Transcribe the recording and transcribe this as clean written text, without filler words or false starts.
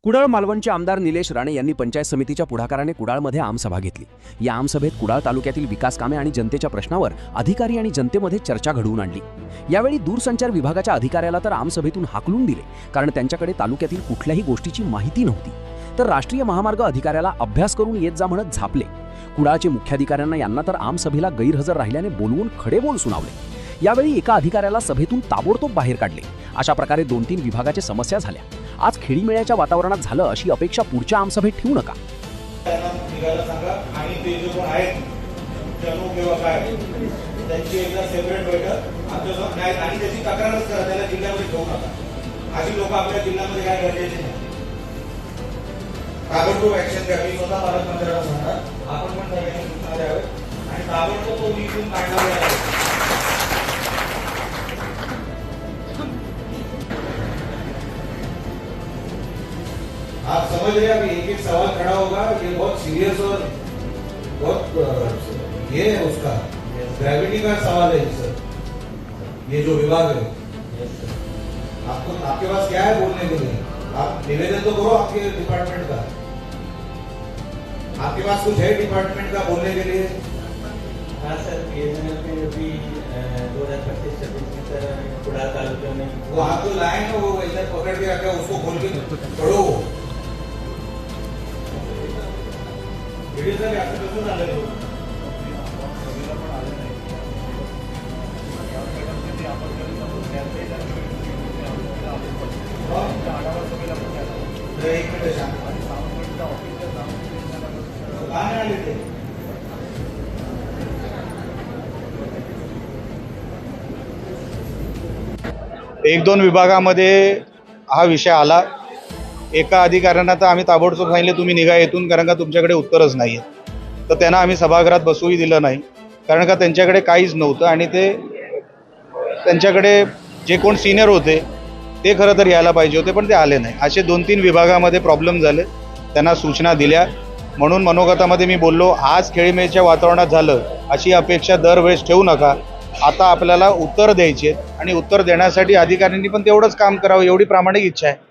कुडाळ मालवणचे आमदार निलेश राणे यांनी पंचायत समितीच्या पुढाकाराने कुडाळमध्ये आमसभा घेतली। या आमसभेत कुडाळ तालुक्यातील विकास कामे आणि जनतेच्या प्रश्नावर अधिकारी आणि जनतेमध्ये चर्चा घडवून आणली। यावेळी दूरसंचार विभागाच्या अधिकाऱ्याला तर आमसभेतून हाकलून दिले, कारण त्यांच्याकडे तालुक्यातील कुठल्याही गोष्टीची माहिती नव्हती। तर राष्ट्रीय महामार्ग अधिकाऱ्याला अभ्यास करून येत जा म्हणत झापले। कुडाळचे मुख्याधिकाऱ्यांना यांना तर आमसभेला गैरहजर राहिल्याने बोलवून खडेबोल सुनावले। यावेळी एका अधिकाऱ्याला सभेतून ताबडतोब बाहेर काढले। अशा प्रकारे 2-3 विभागाच्या समस्या झाल्या। आज खेळीमेळ्याच्या वातावरणात झालं अशी अपेक्षा पुढच्या आमसभेत ठेवू नका। त्यांची एकदा सेपरेट बैठक आणि त्याची तक्रारच करा, त्याला जिल्ह्यामध्ये ठेवू नका। अशी लोक आपल्या जिल्ह्यामध्ये काय गरजेचे नाही। ताबडतोब ऍक्शन घ्या। मी स्वतः पालकमंत्र्यांना सांगणार, आपण पण सगळ्यांनी सूचना द्यावे आणि ताबडतोब तो निघून काढला जाईल। आप समझ रहे हैं, एक एक सवाल खड़ा होगा, ये बहुत सीरियस और बहुत ये है, उसका ग्रेविटी का सवाल है सर। ये जो विभाग है, आपको आपके पास क्या है बोलने के लिए? आप निवेदन तो करो आपके डिपार्टमेंट का। आपके पास कुछ है डिपार्टमेंट का बोलने के लिए? हाँ सर, बीएसएनएल में अभी 2025-26 में सर कुडाळ तालुका में वो आप जो लाए ना, वो ऐसा पकड़ के रखा, उसको खोल के पढ़ो। सर आपसे कसं झालं तो? एक मिनिट शांत आले ते। एक दोन विभागामध्ये हा विषय आला। एका अधिकाऱ्यांना तर आम्ही ताबडतोब सांगितले तुम्ही निघा येथून, कारण का तुमच्याकडे उत्तरच नाही आहे। तर त्यांना आम्ही सभागृहात बसूही दिलं नाही, कारण का त्यांच्याकडे काहीच नव्हतं आणि ते त्यांच्याकडे जे कोण सिनियर होते ते खरं तर यायला पाहिजे होते, पण ते आले नाही। असे 2-3 विभागामध्ये प्रॉब्लेम झाले, त्यांना सूचना दिल्या। म्हणून मनोगतामध्ये मी बोललो, आज खेळीमेळीच्या वातावरणात झालं अशी अपेक्षा दरवेळेस ठेवू नका। आता आपल्याला उत्तर द्यायची आणि उत्तर देण्यासाठी अधिकाऱ्यांनी पण तेवढंच काम करावं, एवढी प्रामाणिक इच्छा आहे।